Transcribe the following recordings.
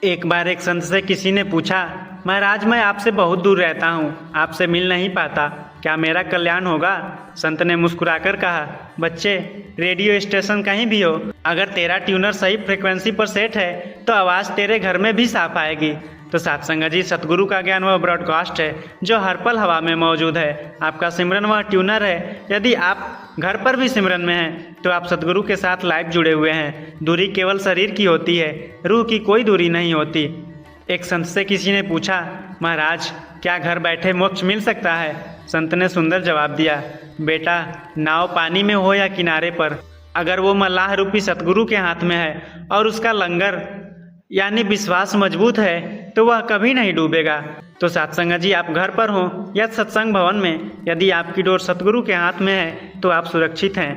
एक बार एक संत से किसी ने पूछा, महाराज मैं आपसे बहुत दूर रहता हूँ, आपसे मिल नहीं पाता, क्या मेरा कल्याण होगा? संत ने मुस्कुराकर कहा, बच्चे रेडियो स्टेशन कहीं भी हो, अगर तेरा ट्यूनर सही फ्रिक्वेंसी पर सेट है तो आवाज़ तेरे घर में भी साफ आएगी। तो सत्संग जी सतगुरु का ज्ञान वह ब्रॉडकास्ट है जो हर पल हवा में मौजूद है। आपका सिमरन वह ट्यूनर है। यदि आप घर पर भी सिमरन में हैं तो आप सतगुरु के साथ लाइव जुड़े हुए हैं। दूरी केवल शरीर की होती है, रूह की कोई दूरी नहीं होती। एक संत से किसी ने पूछा, महाराज क्या घर बैठे मोक्ष मिल सकता है? संत ने सुंदर जवाब दिया, बेटा नाव पानी में हो या किनारे पर, अगर वो मल्लाह रूपी सतगुरु के हाथ में है और उसका लंगर यानी विश्वास मजबूत है तो वह कभी नहीं डूबेगा। तो सत्संग जी आप घर पर हो या सत्संग भवन में, यदि आपकी डोर सतगुरु के हाथ में है तो आप सुरक्षित हैं।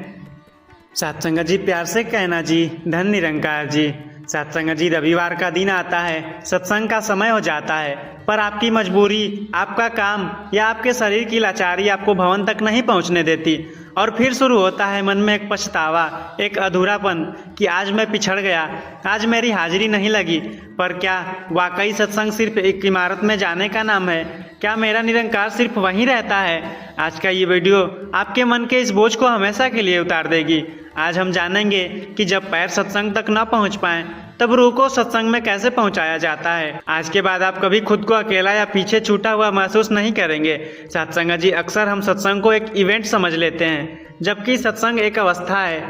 सत्संग जी प्यार से कहना जी, धन निरंकार जी। सत्संग जी रविवार का दिन आता है, सत्संग का समय हो जाता है, पर आपकी मजबूरी, आपका काम या आपके शरीर की लाचारी आपको भवन तक नहीं पहुंचने देती और फिर शुरू होता है मन में एक पछतावा, एक अधूरापन कि आज मैं पिछड़ गया, आज मेरी हाजिरी नहीं लगी। पर क्या वाकई सत्संग सिर्फ एक इमारत में जाने का नाम है? क्या मेरा निरंकार सिर्फ वहीं रहता है? आज का ये वीडियो आपके मन के इस बोझ को हमेशा के लिए उतार देगी। आज हम जानेंगे कि जब पैर सत्संग तक न पहुंच पाएं तब रूह को सत्संग में कैसे पहुंचाया जाता है। आज के बाद आप कभी खुद को अकेला या पीछे छूटा हुआ महसूस नहीं करेंगे। सत्संग जी अक्सर हम सत्संग को एक इवेंट समझ लेते हैं, जबकि सत्संग एक अवस्था है।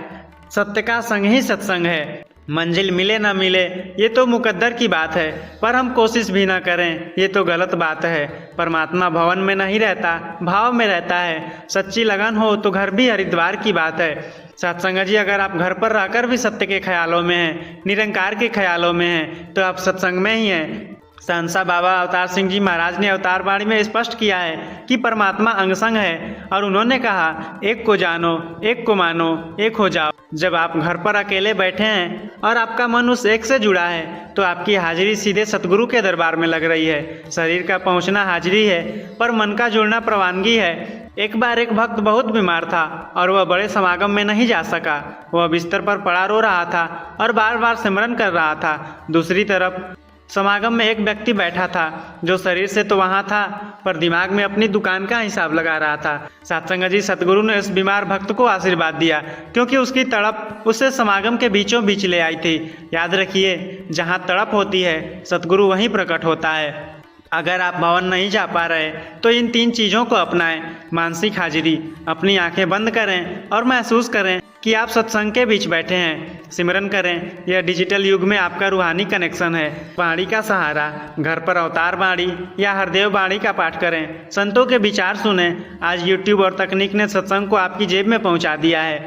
सत्य का संग ही सत्संग है। मंजिल मिले ना मिले ये तो मुकद्दर की बात है, पर हम कोशिश भी ना करें ये तो गलत बात है। परमात्मा भवन में नहीं रहता, भाव में रहता है। सच्ची लगन हो तो घर भी हरिद्वार की बात है। सत्संग जी अगर आप घर पर रहकर भी सत्य के ख्यालों में हैं, निरंकार के ख्यालों में हैं, तो आप सत्संग में ही हैं। सहंसा बाबा अवतार सिंह जी महाराज ने अवतार वाणी में स्पष्ट किया है कि परमात्मा अंगसंग है और उन्होंने कहा, एक को जानो, एक को मानो, एक हो जाओ। जब आप घर पर अकेले बैठे हैं और आपका मन उस एक से जुड़ा है तो आपकी हाजिरी सीधे सतगुरु के दरबार में लग रही है। शरीर का पहुंचना हाजिरी है, पर मन का जुड़ना प्रवानगी है। एक बार एक भक्त बहुत बीमार था और वह बड़े समागम में नहीं जा सका। वह बिस्तर पर पड़ा रो रहा था और बार बार सिमरन कर रहा था। दूसरी तरफ समागम में एक व्यक्ति बैठा था जो शरीर से तो वहाँ था पर दिमाग में अपनी दुकान का हिसाब लगा रहा था। सत्संग जी सतगुरु ने उस बीमार भक्त को आशीर्वाद दिया क्योंकि उसकी तड़प उसे समागम के बीचों बीच ले आई थी। याद रखिए, जहाँ तड़प होती है सतगुरु वहीं प्रकट होता है। अगर आप भवन नहीं जा पा रहे तो इन 3 चीज़ों को अपनाएं। मानसिक हाजिरी, अपनी आंखें बंद करें और महसूस करें कि आप सत्संग के बीच बैठे हैं। सिमरन करें, यह डिजिटल युग में आपका रूहानी कनेक्शन है। वाणी का सहारा, घर पर अवतार वाणी या हरदेव वाणी का पाठ करें। संतों के विचार सुने। आज यूट्यूब और तकनीक ने सत्संग को आपकी जेब में पहुंचा दिया है।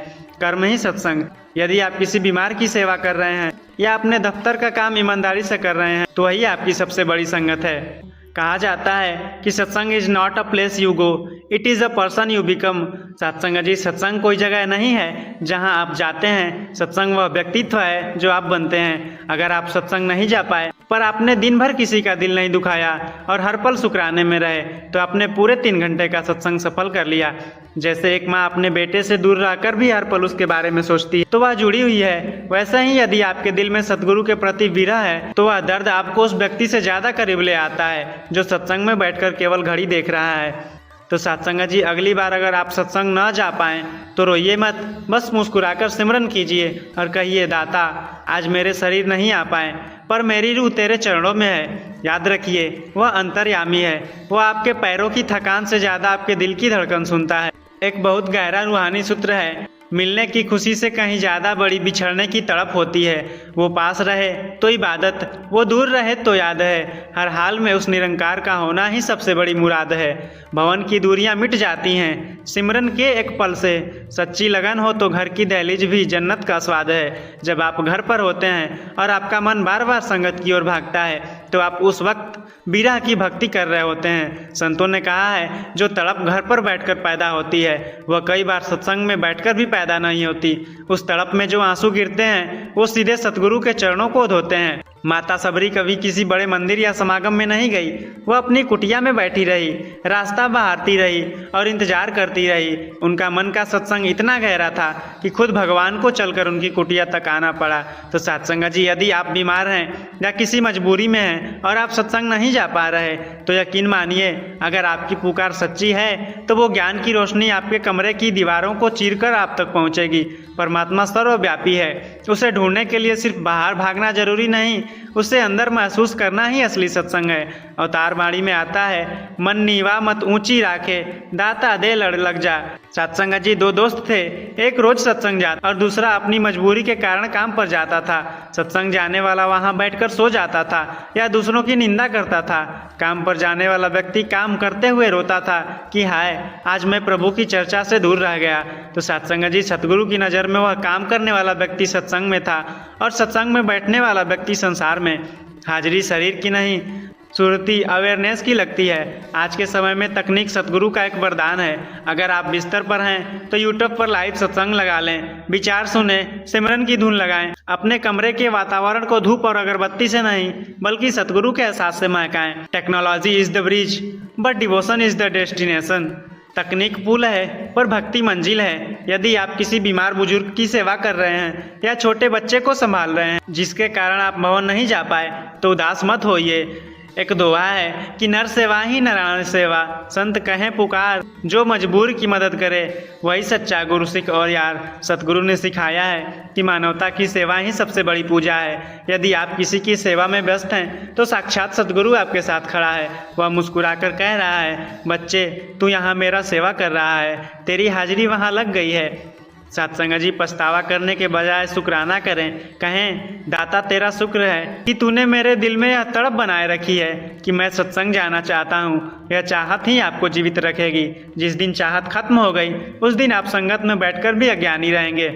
कर्म ही सत्संग। यदि आप किसी बीमार की सेवा कर रहे हैं या अपने दफ्तर का काम ईमानदारी से कर रहे हैं तो वही आपकी सबसे बड़ी संगत है। कहा जाता है कि सत्संग is not a place you go, it is a person you become. सत्संग जी सत्संग कोई जगह नहीं है जहां आप जाते हैं, सत्संग वह व्यक्तित्व है जो आप बनते हैं। अगर आप सत्संग नहीं जा पाए पर आपने दिन भर किसी का दिल नहीं दुखाया और हर पल शुक्राने में रहे तो आपने पूरे 3 घंटे का सत्संग सफल कर लिया। जैसे एक माँ अपने बेटे से दूर रहकर भी हर पल उसके बारे में सोचती है तो वह जुड़ी हुई है, वैसे ही यदि आपके दिल में सतगुरु के प्रति विरह है तो वह दर्द आपको उस व्यक्ति से ज़्यादा करीब ले आता है जो सत्संग में बैठकर केवल घड़ी देख रहा है। तो सत्संग जी अगली बार अगर आप सत्संग न जा पाएँ तो रोइए मत, बस मुस्कुराकर सिमरन कीजिए और कहिए, दाता आज मेरे शरीर नहीं आ पाए पर मेरी रूह तेरे चरणों में है। याद रखिए, वह अंतर्यामी है। वह आपके पैरों की थकान से ज़्यादा आपके दिल की धड़कन सुनता है। एक बहुत गहरा रूहानी सूत्र है, मिलने की खुशी से कहीं ज़्यादा बड़ी बिछड़ने की तड़प होती है। वो पास रहे तो इबादत, वो दूर रहे तो याद है। हर हाल में उस निरंकार का होना ही सबसे बड़ी मुराद है। भवन की दूरियां मिट जाती हैं सिमरन के एक पल से। सच्ची लगन हो तो घर की दहलीज भी जन्नत का स्वाद है। जब आप घर पर होते हैं और आपका मन बार बार संगत की ओर भागता है तो आप उस वक्त विरह की भक्ति कर रहे होते हैं। संतों ने कहा है, जो तड़प घर पर बैठकर पैदा होती है वह कई बार सत्संग में बैठकर भी पैदा नहीं होती। उस तड़प में जो आंसू गिरते हैं वो सीधे सतगुरु के चरणों को धोते हैं। माता सबरी कभी किसी बड़े मंदिर या समागम में नहीं गई। वह अपनी कुटिया में बैठी रही, रास्ता बहारती रही और इंतजार करती रही। उनका मन का सत्संग इतना गहरा था कि खुद भगवान को चलकर उनकी कुटिया तक आना पड़ा। तो सत्संग जी, यदि आप बीमार हैं या किसी मजबूरी में हैं और आप सत्संग नहीं जा पा रहे, तो यकीन मानिए, अगर आपकी पुकार सच्ची है तो वो ज्ञान की रोशनी आपके कमरे की दीवारों को चीरकर आप तक पहुंचेगी। परमात्मा सर्वव्यापी है, उसे ढूंढने के लिए सिर्फ बाहर भागना जरूरी नहीं, उसे अंदर महसूस करना ही असली सत्संग है। अवतार वाणी में आता है, मन नीवा मत ऊंची राखे, दाता दे लड़ लग जा। सत्संग जी, दो दोस्त थे, एक रोज सत्संग जाता और दूसरा अपनी मजबूरी के कारण काम पर जाता था। सत्संग जाने वाला वहां बैठकर सो जाता था या दूसरों की निंदा करता था। काम पर जाने वाला व्यक्ति काम करते हुए रोता था कि हाय, आज मैं प्रभु की चर्चा से दूर रह गया। तो सत्संग जी, सतगुरु की नज़र में वह काम करने वाला व्यक्ति सत्संग में था और सत्संग में बैठने वाला व्यक्ति संसार में। हाजिरी शरीर की नहीं, सुरती अवेयरनेस की लगती है। आज के समय में तकनीक सतगुरु का एक वरदान है। अगर आप बिस्तर पर हैं तो यूट्यूब पर लाइव सत्संग लगा लें, विचार सुने, सिमरन की धुन लगाएं। अपने कमरे के वातावरण को धूप और अगरबत्ती से नहीं बल्कि सतगुरु के एहसास से महकाएं। Technology is the bridge but devotion is the destination. तकनीक पुल है पर भक्ति मंजिल है। यदि आप किसी बीमार बुजुर्ग की सेवा कर रहे हैं या छोटे बच्चे को संभाल रहे हैं जिसके कारण आप भवन नहीं जा पाए, तो उदास मत होइए। एक दोहा है कि नर सेवा ही नारायण सेवा, संत कहें पुकार, जो मजबूर की मदद करे वही सच्चा गुरु सिख और यार। सतगुरु ने सिखाया है कि मानवता की सेवा ही सबसे बड़ी पूजा है। यदि आप किसी की सेवा में व्यस्त हैं तो साक्षात सतगुरु आपके साथ खड़ा है। वह मुस्कुराकर कह रहा है, बच्चे तू यहाँ मेरा सेवा कर रहा है, तेरी हाजिरी वहाँ लग गई है। सत्संग जी, पछतावा करने के बजाय शुक्राना करें। कहें, दाता तेरा शुक्र है कि तूने मेरे दिल में यह तड़प बनाए रखी है कि मैं सत्संग जाना चाहता हूँ। यह चाहत ही आपको जीवित रखेगी। जिस दिन चाहत खत्म हो गई उस दिन आप संगत में बैठकर भी अज्ञानी रहेंगे।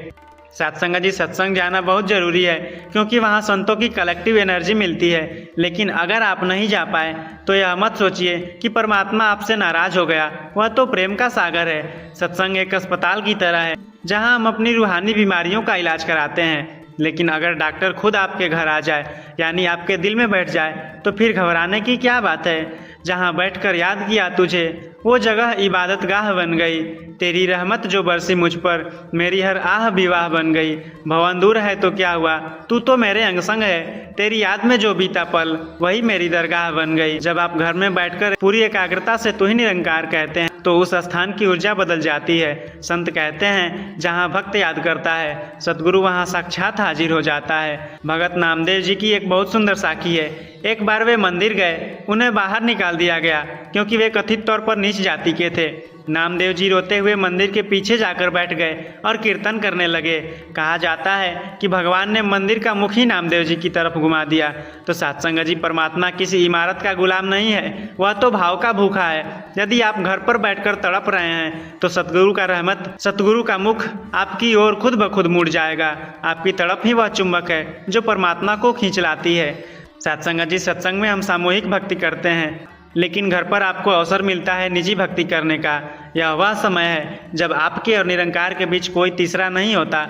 सत्संग जी, सत्संग जाना बहुत ज़रूरी है क्योंकि वहाँ संतों की कलेक्टिव एनर्जी मिलती है। लेकिन अगर आप नहीं जा पाए तो यह मत सोचिए कि परमात्मा आपसे नाराज हो गया। वह तो प्रेम का सागर है। सत्संग एक अस्पताल की तरह है जहाँ हम अपनी रूहानी बीमारियों का इलाज कराते हैं। लेकिन अगर डॉक्टर खुद आपके घर आ जाए, यानी आपके दिल में बैठ जाए, तो फिर घबराने की क्या बात है। जहाँ बैठकर याद किया तुझे, वो जगह इबादत गाह बन गई। तेरी रहमत जो बरसी मुझ पर, मेरी हर आह विवाह बन गई। भवन दूर है तो क्या हुआ, तू तो मेरे अंग संग है। तेरी याद में जो बीता पल, वही मेरी दरगाह बन गई। जब आप घर में बैठकर पूरी एकाग्रता से तू ही निरंकार कहते हैं तो उस स्थान की ऊर्जा बदल जाती है। संत कहते हैं, जहाँ भक्त याद करता है सतगुरु वहाँ साक्षात हाजिर हो जाता है। भगत नामदेव जी की एक बहुत सुंदर साखी है। एक बार वे मंदिर गए, उन्हें बाहर निकाल दिया गया क्योंकि वे कथित तौर पर नीच जाति के थे। नामदेव जी रोते हुए मंदिर के पीछे जाकर बैठ गए और कीर्तन करने लगे। कहा जाता है कि भगवान ने मंदिर का मुख ही नामदेव जी की तरफ घुमा दिया। तो सत्संग जी, परमात्मा किसी इमारत का गुलाम नहीं है, वह तो भाव का भूखा है। यदि आप घर पर बैठकर तड़प रहे हैं तो सतगुरु का रहमत, सतगुरु का मुख आपकी ओर खुद ब खुद मुड़ जाएगा। आपकी तड़प ही वह चुंबक है जो परमात्मा को खींच लाती है। सत्संग जी, सत्संग में हम सामूहिक भक्ति करते हैं, लेकिन घर पर आपको अवसर मिलता है निजी भक्ति करने का। यह वह समय है जब आपके और निरंकार के बीच कोई तीसरा नहीं होता।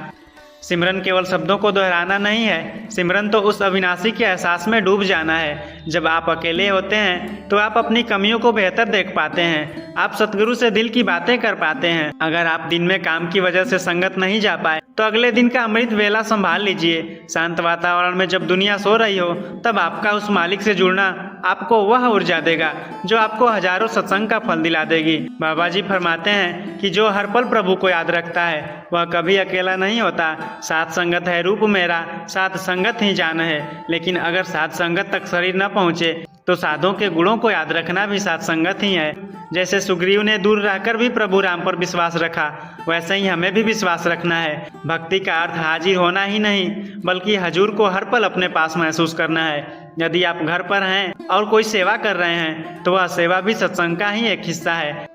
सिमरन केवल शब्दों को दोहराना नहीं है, सिमरन तो उस अविनाशी के एहसास में डूब जाना है। जब आप अकेले होते हैं तो आप अपनी कमियों को बेहतर देख पाते हैं, आप सतगुरु से दिल की बातें कर पाते हैं। अगर आप दिन में काम की वजह से संगत नहीं जा पाए तो अगले दिन का अमृत वेला संभाल लीजिए। शांत वातावरण में जब दुनिया सो रही हो तब आपका उस मालिक से जुड़ना आपको वह ऊर्जा देगा जो आपको हजारों सत्संग का फल दिला देगी। बाबा जी फरमाते हैं कि जो हर पल प्रभु को याद रखता है वह कभी अकेला नहीं होता। साथ संगत है रूप मेरा, साथ संगत ही जान है। लेकिन अगर साथ संगत तक शरीर न पहुँचे तो साधों के गुणों को याद रखना भी साथ संगत ही है। जैसे सुग्रीव ने दूर रहकर भी प्रभु राम पर विश्वास रखा, वैसे ही हमें भी विश्वास रखना है। भक्ति का अर्थ हाजिर होना ही नहीं बल्कि हजूर को हर पल अपने पास महसूस करना है। यदि आप घर पर हैं और कोई सेवा कर रहे हैं तो वह सेवा भी सत्संग का ही एक हिस्सा है।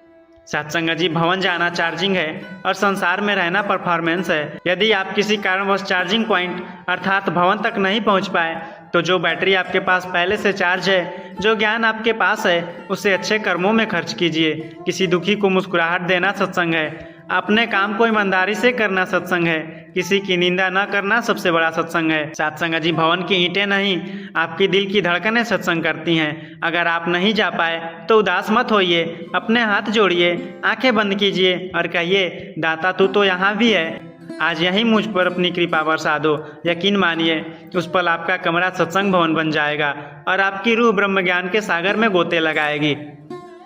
सत्संग जी, भवन जाना चार्जिंग है और संसार में रहना परफॉर्मेंस है। यदि आप किसी कारणवश चार्जिंग पॉइंट अर्थात भवन तक नहीं पहुंच पाए तो जो बैटरी आपके पास पहले से चार्ज है, जो ज्ञान आपके पास है, उसे अच्छे कर्मों में खर्च कीजिए। किसी दुखी को मुस्कुराहट देना सत्संग है, अपने काम को ईमानदारी से करना सत्संग है, किसी की निंदा न करना सबसे बड़ा सत्संग है। सत्संग जी, भवन की ईंटें नहीं, आपकी दिल की धड़कनें सत्संग करती हैं। अगर आप नहीं जा पाए तो उदास मत होइए, अपने हाथ जोड़िए, आंखें बंद कीजिए और कहिए, दाता तू तो यहाँ भी है, आज यहीं मुझ पर अपनी कृपा बरसा दो। यकीन मानिए, उस पल आपका कमरा सत्संग भवन बन जाएगा और आपकी रूह ब्रह्म ज्ञान के सागर में गोते लगाएगी।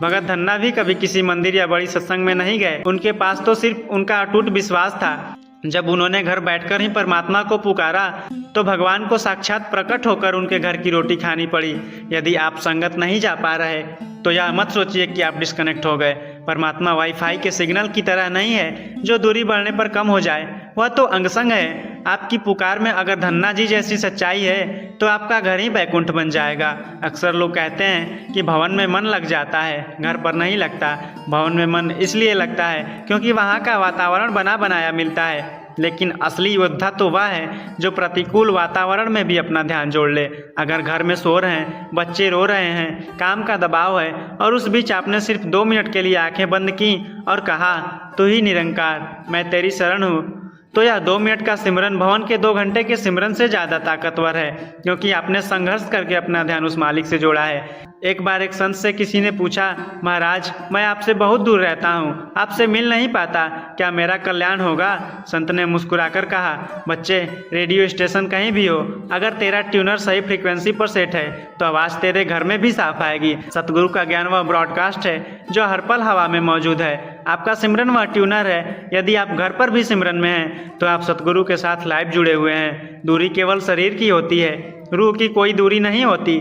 भगत धन्ना भी कभी किसी मंदिर या बड़ी सत्संग में नहीं गए। उनके पास तो सिर्फ उनका अटूट विश्वास था। जब उन्होंने घर बैठकर ही परमात्मा को पुकारा तो भगवान को साक्षात प्रकट होकर उनके घर की रोटी खानी पड़ी। यदि आप संगत नहीं जा पा रहे तो यह मत सोचिए कि आप डिस्कनेक्ट हो गए। परमात्मा वाईफाई के सिग्नल की तरह नहीं है जो दूरी बढ़ने पर कम हो जाए, वह तो अंगसंग है। आपकी पुकार में अगर धन्ना जी जैसी सच्चाई है तो आपका घर ही बैकुंठ बन जाएगा। अक्सर लोग कहते हैं कि भवन में मन लग जाता है, घर पर नहीं लगता। भवन में मन इसलिए लगता है क्योंकि वहाँ का वातावरण बना बनाया मिलता है, लेकिन असली योद्धा तो वह है जो प्रतिकूल वातावरण में भी अपना ध्यान जोड़ ले। अगर घर में शोर हैं, बच्चे रो रहे हैं, काम का दबाव है और उस बीच आपने सिर्फ 2 मिनट के लिए आंखें बंद की और कहा, तू ही निरंकार, मैं तेरी शरण हूँ, तो यह 2 मिनट का सिमरन भवन के 2 घंटे के सिमरन से ज़्यादा ताकतवर है, क्योंकि आपने संघर्ष करके अपना ध्यान उस मालिक से जोड़ा है। एक बार एक संत से किसी ने पूछा, महाराज मैं आपसे बहुत दूर रहता हूँ, आपसे मिल नहीं पाता, क्या मेरा कल्याण होगा? संत ने मुस्कुराकर कहा, बच्चे रेडियो स्टेशन कहीं भी हो, अगर तेरा ट्यूनर सही फ्रीक्वेंसी पर सेट है तो आवाज़ तेरे घर में भी साफ आएगी। सतगुरु का ज्ञान वह ब्रॉडकास्ट है जो हर पल हवा में मौजूद है। आपका सिमरन वह ट्यूनर है। यदि आप घर पर भी सिमरन में हैं तो आप सतगुरु के साथ लाइव जुड़े हुए हैं। दूरी केवल शरीर की होती है, रूह की कोई दूरी नहीं होती।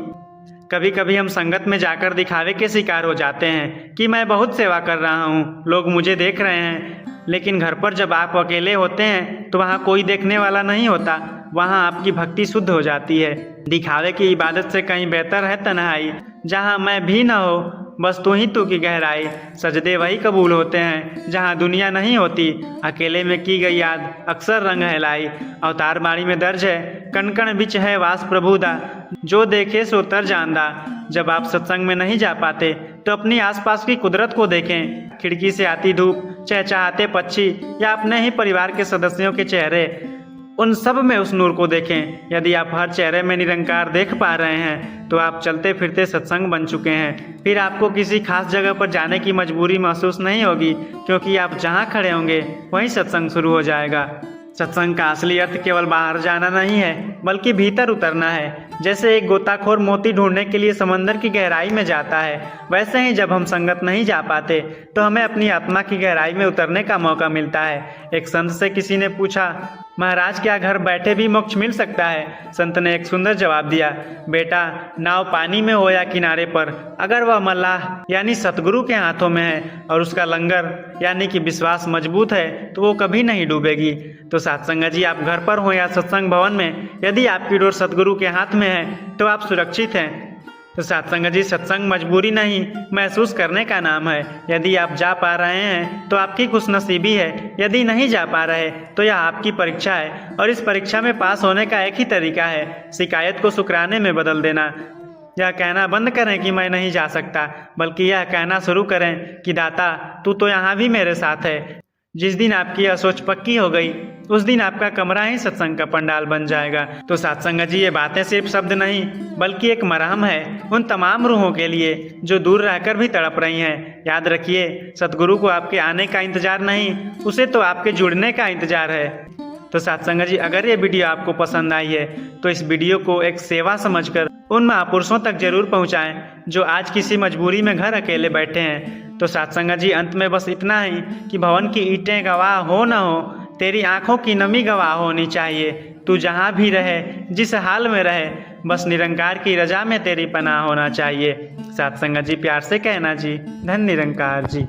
कभी कभी हम संगत में जाकर दिखावे के शिकार हो जाते हैं कि मैं बहुत सेवा कर रहा हूँ, लोग मुझे देख रहे हैं, लेकिन घर पर जब आप अकेले होते हैं तो वहाँ कोई देखने वाला नहीं होता। वहाँ आपकी भक्ति शुद्ध हो जाती है। दिखावे की इबादत से कहीं बेहतर है तन्हाई, जहाँ मैं भी न हो, बस तू ही तू की गहराई। सजदे वही कबूल होते हैं जहाँ दुनिया नहीं होती। अकेले में की गई याद अक्सर रंग है अवतार बाणी में दर्ज है, कण कण बिच है वास प्रभुदा, जो देखे सो तर जानदा। जब आप सत्संग में नहीं जा पाते तो अपनी आसपास की कुदरत को देखें। खिड़की से आती धूप, चहचहाते पक्षी या अपने ही परिवार के सदस्यों के चेहरे, उन सब में उस नूर को देखें। यदि आप हर चेहरे में निरंकार देख पा रहे हैं तो आप चलते फिरते सत्संग बन चुके हैं। फिर आपको किसी खास जगह पर जाने की मजबूरी महसूस नहीं होगी, क्योंकि आप जहां खड़े होंगे वहीं सत्संग शुरू हो जाएगा। सत्संग का असली अर्थ केवल बाहर जाना नहीं है, बल्कि भीतर उतरना है। जैसे एक गोताखोर मोती ढूंढने के लिए समंदर की गहराई में जाता है, वैसे ही जब हम संगत नहीं जा पाते तो हमें अपनी आत्मा की गहराई में उतरने का मौका मिलता है। एक संत से किसी ने पूछा, महाराज क्या घर बैठे भी मोक्ष मिल सकता है? संत ने एक सुंदर जवाब दिया, बेटा नाव पानी में हो या किनारे पर, अगर वह मल्लाह यानी सतगुरु के हाथों में है और उसका लंगर यानी कि विश्वास मजबूत है तो वो कभी नहीं डूबेगी। तो सत्संग जी, आप घर पर हो या सत्संग भवन में, यदि आपकी डोर सतगुरु के हाथ में है तो आप सुरक्षित हैं। तो सत्संग जी, सत्संग मजबूरी नहीं महसूस करने का नाम है। यदि आप जा पा रहे हैं तो आपकी खुशनसीबी है, यदि नहीं जा पा रहे तो यह आपकी परीक्षा है। और इस परीक्षा में पास होने का एक ही तरीका है, शिकायत को शुक्राने में बदल देना। यह कहना बंद करें कि मैं नहीं जा सकता, बल्कि यह कहना शुरू करें कि दाता तू तो यहाँ भी मेरे साथ है। जिस दिन आपकी यह सोच पक्की हो गई उस दिन आपका कमरा ही सत्संग का पंडाल बन जाएगा। तो सत्संग जी, ये बातें सिर्फ शब्द नहीं बल्कि एक मरहम है उन तमाम रूहों के लिए जो दूर रहकर भी तड़प रही हैं। याद रखिए, सतगुरु को आपके आने का इंतजार नहीं, उसे तो आपके जुड़ने का इंतजार है। तो सत्संग जी, अगर ये वीडियो आपको पसंद आई है तो इस वीडियो को एक सेवा समझकर उन महापुरुषों तक जरूर पहुंचाएं जो आज किसी मजबूरी में घर अकेले बैठे हैं। तो सत्संग जी, अंत में बस इतना ही कि भवन की ईंटें गवाह हो न हो, तेरी आंखों की नमी गवाह होनी चाहिए। तू जहाँ भी रहे, जिस हाल में रहे, बस निरंकार की रजा में तेरी पनाह होना चाहिए। सत्संग जी, प्यार से कहना जी, धन निरंकार जी।